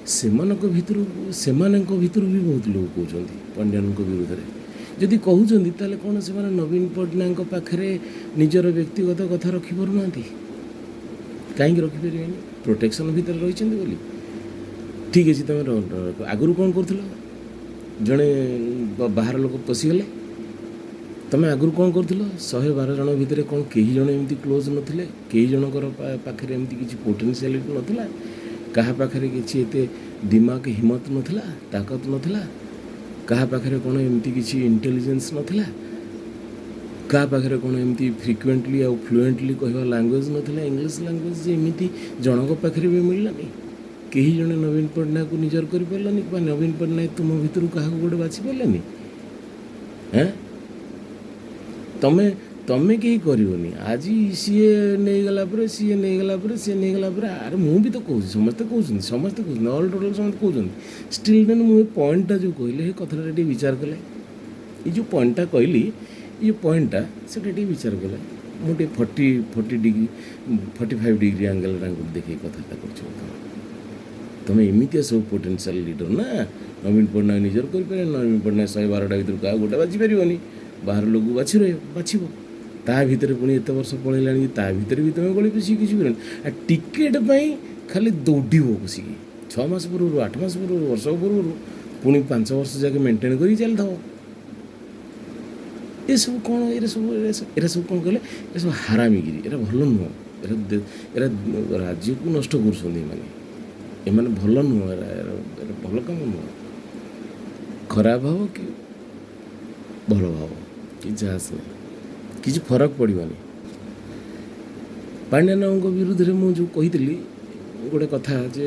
से भितर भी बहुत लोग कहते पांड्यान विरोध में जदि कहते ताले कौन से नवीन पट्टनायक पाखे निजर व्यक्तिगत कथा रखिपार ना କାହିଁକି ରଖିପାରିବେନି? ପ୍ରୋଟେକ୍ସନ୍ ଭିତରେ ରହିଛନ୍ତି ବୋଲି। ଠିକ୍ ଅଛି, ତୁମେ ଆଗରୁ କ'ଣ କରୁଥିଲ? ଜଣେ ବାହାର ଲୋକ ପଶିଗଲେ, ତୁମେ ଆଗରୁ କ'ଣ କରୁଥିଲ? 112 ଜଣ ଭିତରେ କ'ଣ କେହି ଜଣ ଏମିତି କ୍ଲୋଜ୍ ନଥିଲେ? କେହି ଜଣଙ୍କର ପାଖରେ ଏମିତି କିଛି ପୋଟେନ୍ସିଆଲିଟି ନଥିଲା? କାହା ପାଖରେ କିଛି ଏତେ ଦିମାଗ ହିମ୍ମତ ନଥିଲା, ତାକତ ନଥିଲା? କାହା ପାଖରେ କ'ଣ ଏମିତି କିଛି ଇଣ୍ଟେଲିଜେନ୍ସ ନଥିଲା? କାହା ପାଖରେ କ'ଣ ଏମିତି ଫ୍ରିକ୍ୱେଣ୍ଟଲି ଆଉ ଫ୍ଲୁଏଣ୍ଟଲି କହିବା ଲାଙ୍ଗୁଏଜ୍ ନଥିଲା? ଇଂଲିଶ ଲାଙ୍ଗୁଏଜ୍ ଯେ ଏମିତି ଜଣଙ୍କ ପାଖରେ ବି ମିଳିଲାନି? କେହି ଜଣେ ନବୀନ ପଟ୍ଟନାୟକକୁ ନିଜର କରିପାରିଲାନି? ବା ନବୀନ ପଟ୍ଟନାୟକ ତୁମ ଭିତରୁ କାହାକୁ ଗୋଟେ ବାଛି ପାରିଲାନି? ତମେ କେହି କରିବନି। ଆଜି ସିଏ ନେଇଗଲା ପରେ ଆରେ ମୁଁ ବି ତ କହୁଛି, ସମସ୍ତେ କହୁଛନ୍ତି ଅଲ୍ ଟୋଟାଲ୍ ସମସ୍ତେ କହୁଛନ୍ତି। ଷ୍ଟିଲ୍ ଦେନ୍ ମୁଁ ଏ ପଏଣ୍ଟଟା ଯେଉଁ କହିଲି, ଏ କଥାଟା ଟିକେ ବିଚାର କଲେ। ଏ ଯେଉଁ ପଏଣ୍ଟଟା କହିଲି, ଏ ପଏଣ୍ଟଟା ସେଟା ଟିକେ ବିଚାର କଲେ। ମୁଁ ଟିକେ 45 ଡିଗ୍ରୀ ଆଙ୍ଗେଲ୍ ତାଙ୍କୁ ଦେଖେଇ କଥାଟା କରୁଛି। ତୁମେ ଏମିତିଆ ସବୁ ପୋଟେନ୍ସିଆଲ୍ ଲିଡର୍ ନା। ନବୀନ ପଟ୍ଟନାୟକ ନିଜର କରିପାରିବେ? ନବୀନ ପଟ୍ଟନାୟକ 112ଟା ଭିତରୁ କାହାକୁ ଗୋଟେ ବାଛିପାରିବନି? ବାହାର ଲୋକକୁ ବାଛିବ। ତା ଭିତରେ ପୁଣି ଏତେ ବର୍ଷ ପଳେଇଲାଣି, ତା ଭିତରେ ବି ତୁମେ ଗଳି ପଶିକି କିଛି କରିବନି। ଆଉ ଟିକେଟ୍ ପାଇଁ ଖାଲି ଦୌଡ଼ିବ ବସିକି 6 ମାସ ପୂର୍ବରୁ, 8 ମାସ ପୂର୍ବରୁ, ବର୍ଷ ପୂର୍ବରୁ, ପୁଣି 5 ବର୍ଷ ଯାକେ ମେଣ୍ଟେନ୍ କରିକି ଚାଲିଥାଉ। ଏସବୁ କ'ଣ? ଏରା ସବୁ କ'ଣ କହିଲେ? ଏରା ସବୁ ହାରାମିଗିରି। ଏରା ଭଲ ନୁହଁ। ଏରା ରାଜ୍ୟକୁ ନଷ୍ଟ କରୁଛନ୍ତି। ଏମାନେ ଭଲ ନୁହଁ। ଏରା ଭଲ କାମ ନୁହଁ। ଖରାପ ହବ କି ଭଲ ଭାବ କି ଯାହା ଆସେ, କିଛି ଫରକ ପଡ଼ିବନି। ପାଣ୍ଡିଆନଙ୍କ ବିରୁଦ୍ଧରେ ମୁଁ ଯେଉଁ କହିଥିଲି ଗୋଟେ କଥା, ଯେ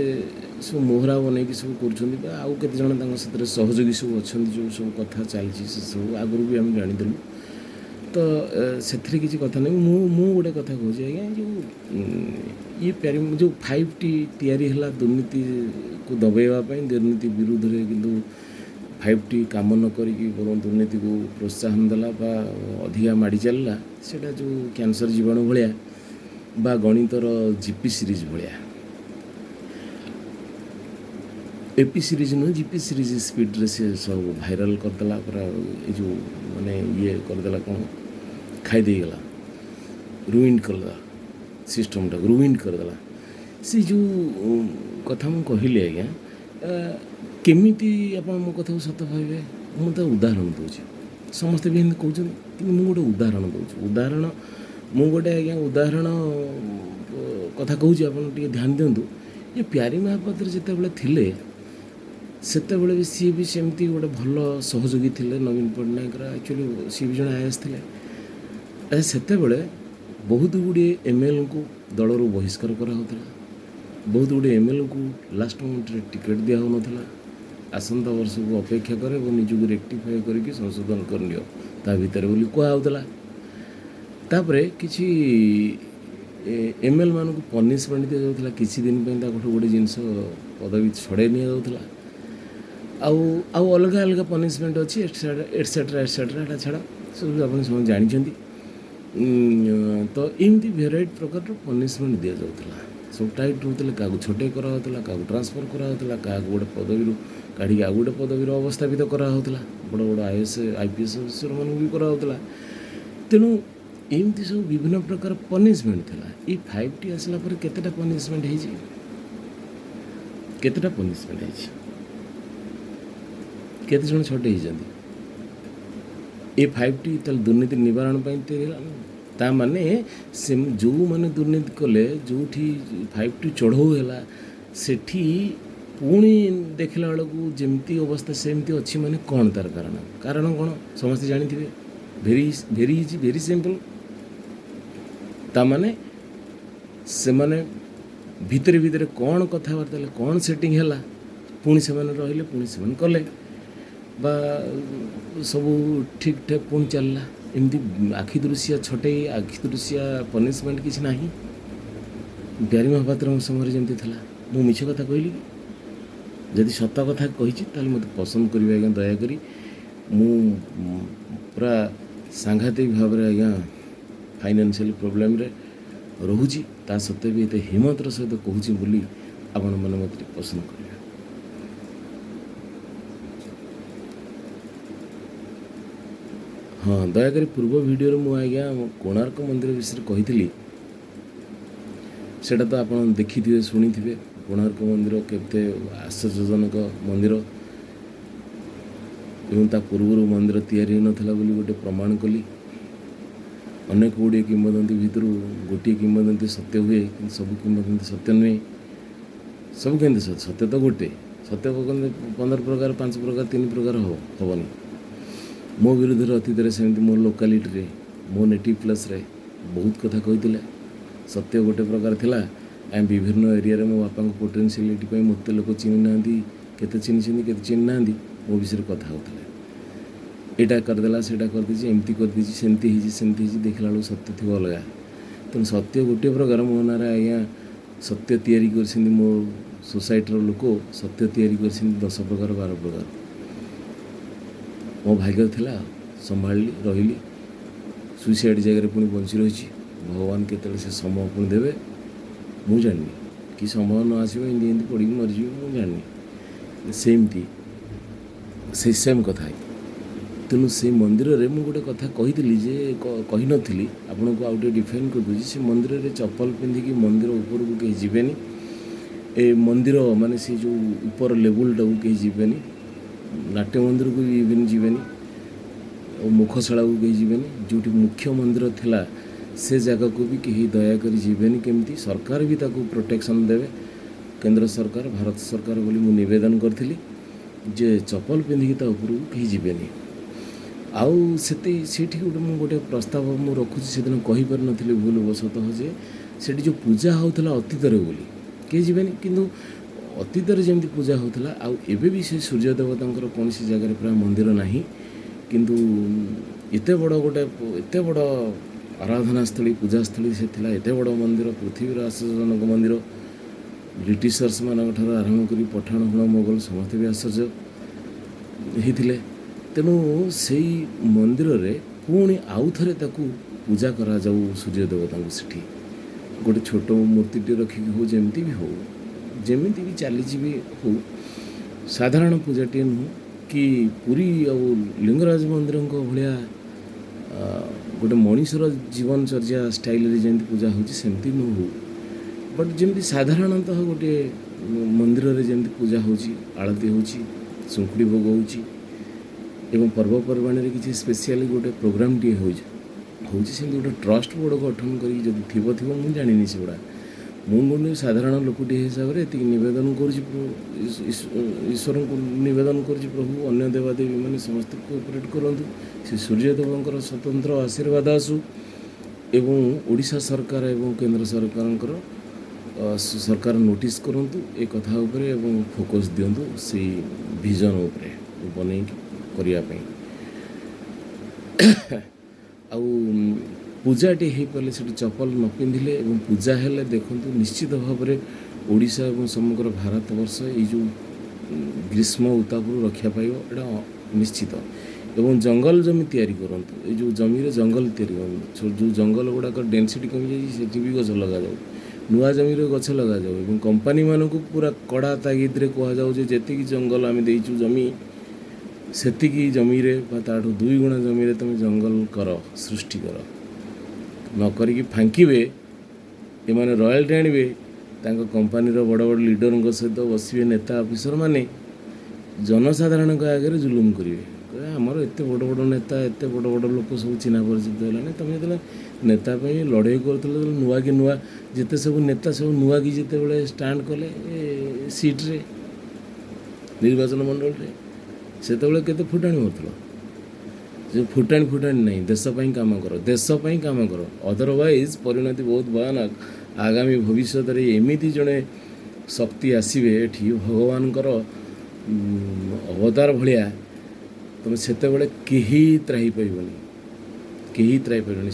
ସବୁ ମୋହରା ବନେଇକି ସବୁ କରୁଛନ୍ତି, ବା ଆଉ କେତେଜଣ ତାଙ୍କ ସେଥିରେ ସହଯୋଗୀ ସବୁ ଅଛନ୍ତି, ଯେଉଁ ସବୁ କଥା ଚାଲିଛି ସେସବୁ ଆଗରୁ ବି ଆମେ ଜାଣିଥିଲୁ। ତ ସେଥିରେ କିଛି କଥା ନାହିଁ। ମୁଁ ଗୋଟେ କଥା କହୁଛି ଆଜ୍ଞା, ଯେଉଁ 5T ତିଆରି ହେଲା ଦୁର୍ନୀତିକୁ ଦବେଇବା ପାଇଁ, ଦୁର୍ନୀତି ବିରୁଦ୍ଧରେ, କିନ୍ତୁ 5T କାମ ନ କରିକି ବରଂ ଦୁର୍ନୀତିକୁ ପ୍ରୋତ୍ସାହନ ଦେଲା ବା ଅଧିକା ମାଡ଼ି ଚାଲିଲା, ସେଇଟା ଯେଉଁ କ୍ୟାନ୍ସର ଜୀବାଣୁ ଭଳିଆ ବା ଗଣିତର ଜିପି ସିରିଜ୍ ଭଳିଆ, ଏପି ସିରିଜ୍ ନୁହେଁ ଜିପି ସିରିଜ୍ ସ୍ପିଡ଼୍ରେ ସେ ସବୁ ଭାଇରାଲ୍ କରିଦେଲା ପୁରା। ଏ ଯେଉଁ କରିଦେଲା, କ'ଣ ଖାଇ ଦେଇଗଲା, ରୁଇଣ୍ଡ କରିଦେଲା ସିଷ୍ଟମ୍ଟାକୁ, ରୁଇଣ୍ଡ କରିଦେଲା। ସେ ଯେଉଁ କଥା ମୁଁ କହିଲି ଆଜ୍ଞା, କେମିତି ଆପଣ ମୋ କଥାକୁ ସତ ଭାବିବେ? ମୁଁ ତା ଉଦାହରଣ ଦେଉଛି। ସମସ୍ତେ ବି ଏମିତି କହୁଛନ୍ତି, କିନ୍ତୁ ମୁଁ ଗୋଟେ ଉଦାହରଣ ଦେଉଛି। ମୁଁ ଗୋଟେ ଆଜ୍ଞା ଉଦାହରଣ କଥା କହୁଛି, ଆପଣ ଟିକେ ଧ୍ୟାନ ଦିଅନ୍ତୁ। ଯେ ପ୍ୟାରୀ ମହାପାତ୍ର ଯେତେବେଳେ ଥିଲେ, ସେତେବେଳେ ବି ସିଏ ବି ସେମିତି ଗୋଟେ ଭଲ ସହଯୋଗୀ ଥିଲେ ନବୀନ ପଟ୍ଟନାୟକର। ଆକ୍ଚୁଆଲି ସିଏ ବି ଜଣେ IAS ଥିଲେ। ସେତେବେଳେ ବହୁତ ଗୁଡ଼ିଏ MLAଙ୍କୁ ଦଳରୁ ବହିଷ୍କାର କରାହେଉଥିଲା। ବହୁତ ଗୁଡ଼ିଏ MLAଙ୍କୁ ଲାଷ୍ଟ ମୋମେଣ୍ଟରେ ଟିକେଟ୍ ଦିଆହେଉନଥିଲା। ଆସନ୍ତା ବର୍ଷକୁ ଅପେକ୍ଷା କରେ ଏବଂ ନିଜକୁ ରେକ୍ଟିଫାଏ କରିକି ସଂଶୋଧନ କରିନିଅ ତା ଭିତରେ ବୋଲି କୁହାହେଉଥିଲା। ତାପରେ କିଛି ML ମାନଙ୍କୁ ପନିସମେଣ୍ଟ ଦିଆଯାଉଥିଲା, କିଛି ଦିନ ପାଇଁ ତାଙ୍କଠୁ ଗୋଟେ ଜିନିଷ ପଦବୀ ଛଡ଼େଇ ନିଆଯାଉଥିଲା। ଆଉ ଅଲଗା ଅଲଗା ପନିସମେଣ୍ଟ ଅଛି, ଏଟସେଟ୍ରା ଏଟା ଛାଡ଼, ସବୁ ଆପଣ ସମସ୍ତେ ଜାଣିଛନ୍ତି। ତ ଏମିତି ଭେରାଇଟି ପ୍ରକାରର ପନିସମେଣ୍ଟ ଦିଆଯାଉଥିଲା। ସବୁ ଟାଇଟ୍ ରହୁଥିଲେ, କାହାକୁ ଛୋଟେଇ କରାହେଉଥିଲା, କାହାକୁ ଟ୍ରାନ୍ସଫର୍ କରାହେଉଥିଲା, କାହାକୁ ଗୋଟେ ପଦବୀରୁ କାଢ଼ିକି ଆଉ ଗୋଟେ ପଦବୀର ଅବସ୍ଥାପିତ କରାହେଉଥିଲା, ବଡ଼ ବଡ଼ IAS IPS ଅଫିସରମାନଙ୍କୁ ବି କରାହେଉଥିଲା। ତେଣୁ ଏମିତି ସବୁ ବିଭିନ୍ନ ପ୍ରକାର ପନିସମେଣ୍ଟ ଥିଲା। ଏଇ 5T ଆସିଲା ପରେ କେତେଟା ପନିସମେଣ୍ଟ ହେଇଛି? କେତେଜଣ ଛୋଟେଇ ହେଇଛନ୍ତି? ଏ 5T ତାହେଲେ ଦୁର୍ନୀତି ନିବାରଣ ପାଇଁ ତିଆରି ହେଲା। ତା ମାନେ ଯେଉଁମାନେ ଦୁର୍ନୀତି କଲେ, ଯେଉଁଠି 5T ଚଢ଼ଉ ହେଲା, ସେଠି ପୁଣି ଦେଖିଲା ବେଳକୁ ଯେମିତି ଅବସ୍ଥା ସେମିତି ଅଛି। ମାନେ କ'ଣ ତା'ର କାରଣ କ'ଣ ସମସ୍ତେ ଜାଣିଥିବେ? Very easy, very simple. ତାମାନେ ସେମାନେ ଭିତରେ କ'ଣ କଥାବାର୍ତ୍ତା ହେଲେ, କ'ଣ ସେଟିଂ ହେଲା, ପୁଣି ସେମାନେ ରହିଲେ, ପୁଣି ସେମାନେ କଲେ, ବା ସବୁ ଠିକ୍ ଠାକ୍ ପୁଣି ଚାଲିଲା। ଏମିତି ଆଖି ଦୃଶିଆ ଛଟେଇ, ଆଖି ଦୃଶିଆ ପନିସମେଣ୍ଟ କିଛି ନାହିଁ। ପ୍ୟାରୀ ମହାପାତ୍ରଙ୍କ ସମୟରେ ଯେମିତି ଥିଲା। ମୁଁ ମିଛ କଥା କହିଲି କି? ଯଦି ସତ କଥା କହିଛି ତାହେଲେ ମୋତେ ପସନ୍ଦ କରିବେ ଆଜ୍ଞା, ଦୟାକରି। ମୁଁ ପୁରା ସାଂଘାତିକ ଭାବରେ ଆଜ୍ଞା ଫାଇନାନ୍ସିଆଲି ପ୍ରୋବ୍ଲେମ୍ରେ ରହୁଛି, ତା ସତ୍ତ୍ୱେ ବି ଏତେ ହିମ୍ମତର ସହିତ କହୁଛି ବୋଲି ଆପଣମାନେ ମୋତେ ଟିକେ ପସନ୍ଦ କରିବେ। ହଁ, ଦୟାକରି ପୂର୍ବ ଭିଡ଼ିଓରେ ମୁଁ ଆଜ୍ଞା କୋଣାର୍କ ମନ୍ଦିର ବିଷୟରେ କହିଥିଲି। ସେଇଟା ତ ଆପଣ ଦେଖିଥିବେ ଶୁଣିଥିବେ କୋଣାର୍କ ମନ୍ଦିର କେତେ ଆଶ୍ଚର୍ଯ୍ୟଜନକ ମନ୍ଦିର ଏବଂ ତା ପୂର୍ବରୁ ମନ୍ଦିର ତିଆରି ହୋଇନଥିଲା ବୋଲି ଗୋଟେ ପ୍ରମାଣ କଲି। ଅନେକ ଗୁଡ଼ିଏ କିମ୍ବଦନ୍ତୀ ଭିତରୁ ଗୋଟିଏ କିମ୍ବଦନ୍ତୀ ସତ୍ୟ ହୁଏ, କିନ୍ତୁ ସବୁ କିମ୍ବଦନ୍ତୀ ସତ୍ୟ ନୁହେଁ। ସବୁ କେମିତି ସତ୍ୟ ତ ଗୋଟେ, ସତ୍ୟ 15 ପ୍ରକାର 5 ପ୍ରକାର 3 ପ୍ରକାର ହେବନି। ମୋ ବିରୁଦ୍ଧରେ ଅତୀତରେ ସେମିତି ମୋ ଲୋକାଲିଟିରେ ମୋ ନେଟିଭ୍ ପ୍ଲେସ୍ରେ ବହୁତ କଥା କହିଥିଲେ। ସତ୍ୟ ଗୋଟେ ପ୍ରକାର ଥିଲା। ଆମେ ବିଭିନ୍ନ ଏରିଆରେ ମୋ ବାପାଙ୍କ ପୋଟେନ୍ସିଆଲିଟି ପାଇଁ ମୋତେ ଲୋକ ଚିହ୍ନି ନାହାନ୍ତି, କେତେ ଚିହ୍ନିଛନ୍ତି କେତେ ଚିହ୍ନି ନାହାନ୍ତି, ମୋ ବିଷୟରେ କଥା ହେଉଥିଲେ। ଏଇଟା କରିଦେଲା, ସେଇଟା କରିଦେଇଛି, ଏମିତି କରିଦେଇଛି, ସେମିତି ହେଇଛି, ଦେଖିଲା ବେଳକୁ ସତ୍ୟ ଥିବ ଅଲଗା। ତେଣୁ ସତ୍ୟ ଗୋଟିଏ ପ୍ରକାର, ମୋ ନାଁରେ ଆଜ୍ଞା ସତ୍ୟ ତିଆରି କରିଛନ୍ତି ମୋ ସୋସାଇଟିର ଲୋକ, ସତ୍ୟ ତିଆରି କରିଛନ୍ତି 10 ପ୍ରକାର 12 ପ୍ରକାର। ମୋ ଭାଗ୍ୟ ଥିଲା, ସମ୍ଭାଳିଲି, ରହିଲି। ସୁଇସାଇଡ଼ ଜାଗାରେ ପୁଣି ବଞ୍ଚି ରହିଛି। ଭଗବାନ କେତେବେଳେ ସେ ସମୟ ପୁଣି ଦେବେ ମୁଁ ଜାଣିନି, କି ସମୟ ନ ଆସିବ ଏମିତି ପଡ଼ିକି ମରିଯିବି ମୁଁ ଜାଣିନି। ସେମିତି ସେମ୍ କଥା। ତେଣୁ ସେ ମନ୍ଦିରରେ ମୁଁ ଗୋଟେ କଥା କହିଥିଲି ଯେ କହିନଥିଲି, ଆପଣଙ୍କୁ ଆଉ ଟିକେ ଡିଫାଇନ୍ କରିଦେଉଛି। ସେ ମନ୍ଦିରରେ ଚପଲ ପିନ୍ଧିକି ମନ୍ଦିର ଉପରକୁ କେହି ଯିବେନି। ଏ ମନ୍ଦିର ମାନେ ସେ ଯେଉଁ ଉପର ଲେବୁଲଟାକୁ କେହି ଯିବେନି। ନାଟ୍ୟ ମନ୍ଦିରକୁ ବି ଇଭେନ୍ ଯିବେନି, ଆଉ ମୁଖଶାଳାକୁ କେହି ଯିବେନି। ଯେଉଁଠି ମୁଖ୍ୟ ମନ୍ଦିର ଥିଲା ସେ ଜାଗାକୁ ବି କେହି ଦୟାକରି ଯିବେନି। କେମିତି ସରକାର ବି ତାକୁ ପ୍ରୋଟେକ୍ସନ୍ ଦେବେ, କେନ୍ଦ୍ର ସରକାର, ଭାରତ ସରକାର ବୋଲି ମୁଁ ନିବେଦନ କରିଥିଲି ଯେ ଚପଲ ପିନ୍ଧିକି ତା ଉପରକୁ କେହି ଯିବେନି। ଆଉ ସେଇଠି ଗୋଟେ ପ୍ରସ୍ତାବ ମୁଁ ରଖୁଛି, ସେଦିନ କହିପାରିନଥିଲି ଭୁଲବଶତଃ, ଯେ ସେଠି ଯେଉଁ ପୂଜା ହେଉଥିଲା ଅତୀତରେ ବୋଲି କେହି ଯିବେନି। କିନ୍ତୁ ଅତୀତରେ ଯେମିତି ପୂଜା ହେଉଥିଲା, ଆଉ ଏବେ ବି ସେ ସୂର୍ଯ୍ୟ ଦେବତାଙ୍କର କୌଣସି ଜାଗାରେ ପ୍ରାୟ ମନ୍ଦିର ନାହିଁ। କିନ୍ତୁ ଏତେ ବଡ଼ ଆରାଧନାସ୍ଥଳୀ, ପୂଜାସ୍ଥଳୀ ସେ ଥିଲା, ଏତେ ବଡ଼ ମନ୍ଦିର, ପୃଥିବୀର ଆଶ୍ଚର୍ଯ୍ୟଜନକ ମନ୍ଦିର। ବ୍ରିଟିଶର୍ସ ମାନଙ୍କ ଠାରୁ ଆରମ୍ଭ କରି ପଠାଣ, ହୁଣ, ମୋଗଲ ସମସ୍ତେ ବି ଆଶ୍ଚର୍ଯ୍ୟ ହେଇଥିଲେ। ତେଣୁ ସେଇ ମନ୍ଦିରରେ ପୁଣି ଆଉ ଥରେ ତାକୁ ପୂଜା କରାଯାଉ ସୂର୍ଯ୍ୟ ଦେବତାଙ୍କୁ। ସେଠି ଗୋଟେ ଛୋଟ ମୂର୍ତ୍ତିଟେ ରଖିକି ହଉ, ଯେମିତି ବି ହଉ, ଯେମିତି ବି ଚାଲିଛି ବି ହଉ, ସାଧାରଣ ପୂଜାଟିଏ ନୁହଁ କି ପୁରୀ ଆଉ ଲିଙ୍ଗରାଜ ମନ୍ଦିରଙ୍କ ଭଳିଆ ଗୋଟେ ମଣିଷର ଜୀବନଚର୍ଯ୍ୟା ଷ୍ଟାଇଲରେ ଯେମିତି ପୂଜା ହେଉଛି ସେମିତି ନ ହଉ, ବଟ୍ ଯେମିତି ସାଧାରଣତଃ ଗୋଟିଏ ମନ୍ଦିରରେ ଯେମିତି ପୂଜା ହେଉଛି, ଆଳତି ହେଉଛି, ଶଙ୍ଖୁଡ଼ି ଭୋଗ ହେଉଛି ଏବଂ ପର୍ବପର୍ବାଣିରେ କିଛି ସ୍ପେଶିଆଲି ଗୋଟେ ପ୍ରୋଗ୍ରାମଟିଏ ହେଉଛି, ସେମିତି ଗୋଟେ ଟ୍ରଷ୍ଟ ବୋର୍ଡ଼ ଗଠନ କରିକି ଯଦି ଥିବ ମୁଁ ଜାଣିନି ସେଗୁଡ଼ା। ମୁଁ ଗୋଟେ ସାଧାରଣ ଲୋକଟିଏ ହିସାବରେ ଏତିକି ନିବେଦନ କରୁଛି, ଈଶ୍ୱରଙ୍କୁ ନିବେଦନ କରୁଛି, ପ୍ରଭୁ ଅନ୍ୟ ଦେବାଦେବୀ ମାନେ ସମସ୍ତେ କୋଅପରେଟ୍ କରନ୍ତୁ, ସେ ସୂର୍ଯ୍ୟଦେବଙ୍କର ସ୍ୱତନ୍ତ୍ର ଆଶୀର୍ବାଦ ଆସୁ ଏବଂ ଓଡ଼ିଶା ସରକାର ଏବଂ କେନ୍ଦ୍ର ସରକାରଙ୍କର ସରକାର ନୋଟିସ୍ କରନ୍ତୁ ଏ କଥା ଉପରେ ଏବଂ ଫୋକସ୍ ଦିଅନ୍ତୁ ସେଇ ଭିଜନ୍ ଉପରେ ବନେଇକି କରିବା ପାଇଁ। ଆଉ ପୂଜାଟି ହେଇପାରିଲେ ସେଠି ଚପଲ ନ ପିନ୍ଧିଲେ ଏବଂ ପୂଜା ହେଲେ ଦେଖନ୍ତୁ ନିଶ୍ଚିତ ଭାବରେ ଓଡ଼ିଶା ଏବଂ ସମଗ୍ର ଭାରତବର୍ଷ ଏଇ ଯେଉଁ ଗ୍ରୀଷ୍ମ ଉତ୍ତାପରୁ ରକ୍ଷା ପାଇବ, ଏଇଟା ନିଶ୍ଚିତ। ଏବଂ ଜଙ୍ଗଲ ଜମି ତିଆରି କରନ୍ତୁ, ଏଇ ଯେଉଁ ଜମିରେ ଜଙ୍ଗଲ ତିଆରି କରନ୍ତୁ, ଯେଉଁ ଜଙ୍ଗଲ ଗୁଡ଼ାକ ଡେନ୍ସିଟି କମିଯାଇଛି ସେଠି ବି ଗଛ ଲଗାଯାଉ, ନୂଆ ଜମିରେ ଗଛ ଲଗାଯାଉ ଏବଂ କମ୍ପାନୀମାନଙ୍କୁ ପୁରା କଡ଼ା ତାଗିଦରେ କୁହାଯାଉ ଯେ ଯେତିକି ଜଙ୍ଗଲ ଆମେ ଦେଇଛୁ ଜମି, ସେତିକି ଜମିରେ ବା ତାଠୁ 2 ଗୁଣା ଜମିରେ ତୁମେ ଜଙ୍ଗଲ କର, ସୃଷ୍ଟି କର। ନ କରିକି ଫାଙ୍କିବେ, ଏମାନେ ରୟାଲ୍ଟି ଆଣିବେ, ତାଙ୍କ କମ୍ପାନୀର ବଡ଼ ବଡ଼ ଲିଡ଼ରଙ୍କ ସହିତ ବସିବେ ନେତା ଅଫିସରମାନେ, ଜନସାଧାରଣଙ୍କ ଆଗରେ ଜୁଲୁମ କରିବେ, କହିବେ ଆମର ଏତେ ବଡ଼ ବଡ଼ ନେତା, ଏତେ ବଡ଼ ବଡ଼ ଲୋକ ସବୁ ଚିହ୍ନା ପରିଚିତ ହେଲାଣି, ତୁମେ ଯେତେବେଳେ ନେତା ପାଇଁ ଲଢ଼େଇ କରୁଥିଲ, ନୂଆ ଯେତେ ସବୁ ନେତା ସବୁ ନୂଆକି ଯେତେବେଳେ ଷ୍ଟାଣ୍ଡ କଲେ ସିଟ୍ରେ ନିର୍ବାଚନ ମଣ୍ଡଳୀରେ, ସେତେବେଳେ କେତେ ଫୁଟାଣି ମାରୁଥିଲ। ଯେ ଫୁଟାଣି ନାହିଁ, ଦେଶ ପାଇଁ କାମ କର, ଅଦରୱାଇଜ୍ ପରିଣତି ବହୁତ ଭୟାନକ। ଆଗାମୀ ଭବିଷ୍ୟତରେ ଏମିତି ଜଣେ ଶକ୍ତି ଆସିବେ ଏଠି ଭଗବାନଙ୍କର ଅବତାର ଭଳିଆ, ତୁମେ ସେତେବେଳେ କେହି ତ୍ରାହି ପାଇବନି।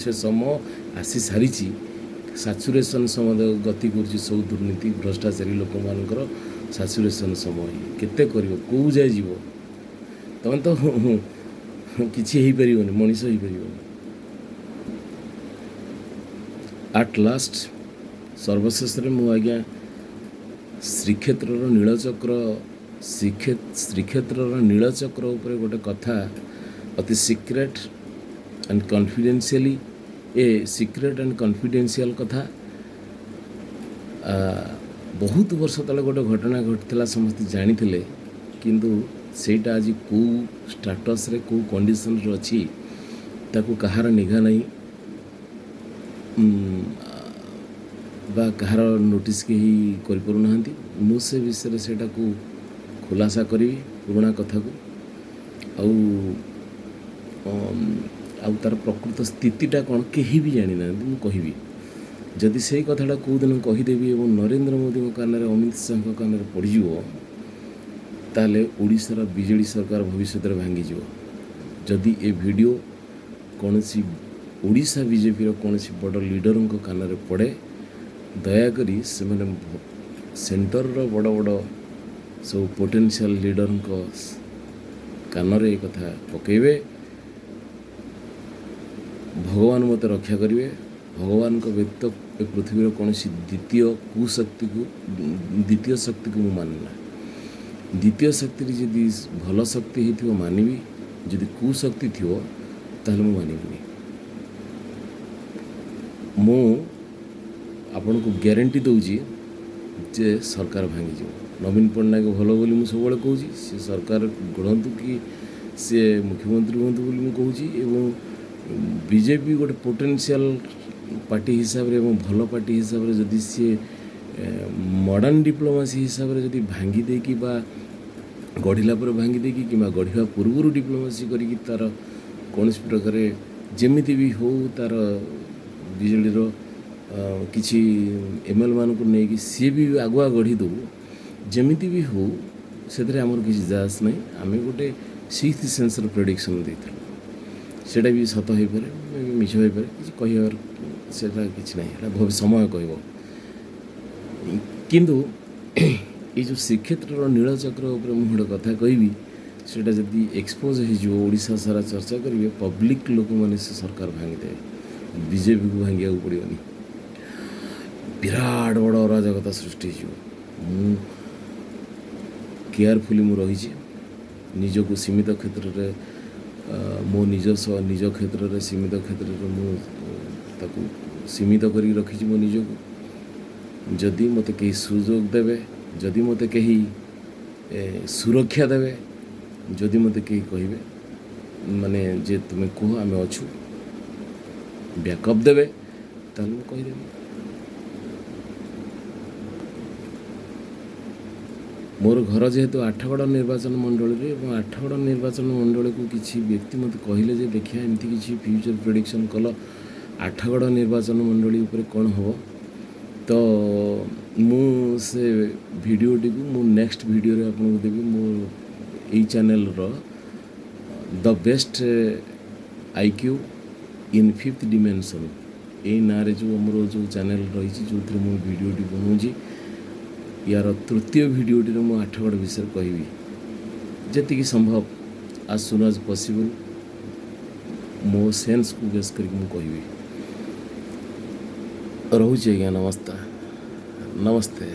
ସେ ସମୟ ଆସି ସାରିଛି, ସାଚୁରେସନ୍ ସମୟ ଗତି କରୁଛି, ସବୁ ଦୁର୍ନୀତି ଭ୍ରଷ୍ଟାଚାରୀ ଲୋକମାନଙ୍କର ସାଚୁରେସନ୍ ସମୟ। କେତେ କରିବ, କେଉଁ ଯାଏ ଯିବ, ତୁମେ ତ କିଛି ହେଇପାରିବନି, ମଣିଷ ହେଇପାରିବନି। ଆଟ୍ ଲାଷ୍ଟ ସର୍ବଶେଷରେ ମୁଁ ଆଜ୍ଞା ଶ୍ରୀକ୍ଷେତ୍ରର ନୀଳଚକ୍ର ଉପରେ ଗୋଟେ କଥା ଅତି ସିକ୍ରେଟ୍ ଆଣ୍ଡ କନଫିଡେନ୍ସିଆଲ୍ କଥା बहुत वर्ष तले गोटे घटना घटिला समस्ते जानी किंतु सेटा आज कौ स्टाटस रे कौ कंडीशन रे अच्छी ताकू कहार निघा नहीं बा कहार नोटिस के ही कर पारना मु से विषय सेटा को खुलासा करी पुराना कथा को आउ तार प्रकृत स्थितिटा कौन कहीं भी जानी ना मुझे कहबी जदि से कथाटा कौ दिन कहीदेवी और नरेंद्र मोदी कान अमित शाह कान पड़ज ताले ओडिशार बीजेडी सरकार भविष्य में भांगीज जदि ए वीडियो कौन ओडिशा बीजेपी कौन बड़ लीडर कान पड़े दयाकोरी से सेंटर बड़ बड़ सब पोटेंशियल लीडर कान कथा पकेबे भगवान मत रक्षा करेंगे भगवान को व्यक्त पृथ्वी कौन द्वितीय कुशक्ति को द्वितीय शक्ति को मानना द्वितीय शक्ति जदि भल शक्ति हो मानवी जदि कुशक्ति थी ताल मानविनी मु आपण को ग्यारंटी दूची जे सरकार भांगी नवीन पट्टनायक भल बोली मुझे सब कहूँ सी सरकार गढ़तु कि सी मुख्यमंत्री हूँ बोली कहूँ बीजेपी गोटे पोटेंशियल पार्टी हिसाब रे भल पार्टी हिसाब रे जदि सी मॉडर्न डिप्लोमेसी हिसाब रे जदि भांगी देकी बा गढ़िला पर भांगी देकी कि गढ़िया पूर्व डिप्लोमेसी करी तार कौन प्रकार जमीती भी हो तार बीजेडीर किसी एमएल मान को लेकिन सी भी आगुआ गढ़ी दो जमीती भी हो से आमर किसी जास नहीं आम गोटे सिक्स्थ सेंस प्रेडिक्शन देते सेटा भी सत हो पारे मिछ हो पारे किसी कहार से किसी ना समय कह किंतु ये जो श्रीक्षेत्र नीलचक्र उपर मुझे गोटे कथा कहबी सेटा जदि एक्सपोज होशा सारा चर्चा करेंगे पब्लिक लोक मैंने से सरकार भांगीदे बीजेपी को भांगा पड़ोनी विराट बड़ अराजकता सृष्टि हो केयरफुली मु रही निजको सीमित क्षेत्र में मो निज क्षेत्र में सीमित क्षेत्र में मुझे सीमित कर रखी मो निजको जदि मत कहीं सुजोग देवे जदि मत कहीं सुरक्षा देवे जदि मत कहीं कहे माने जे तुम्हें कह आम अच्छु बैकअप देवे ताल कहीदेवी मोर घर जेहेतु आठगड़ निर्वाचन मंडली में आठगड़ निर्वाचन मंडली को किसी व्यक्ति मत कहले जे देखिए एमती किसी फ्यूचर प्रेडिक्शन कल आठगड़ निर्वाचन मंडली उपर कौन हम तो मु से वीडियोटी को मु नेक्स्ट वीडियो रे आपको देवी मो यही चैनल रो the best IQ in fifth dimension यही ना जो आमर जो चैनल रही जो थी मु वीडियोटी बनाऊँगी यार तृतीय वीडियोटी मु आठगड़ विषय कहबी जी संभव आज सुन आज पॉसिबल मो सेंस को बेस करके कहबी रोचे आज्ञा नमस्ते।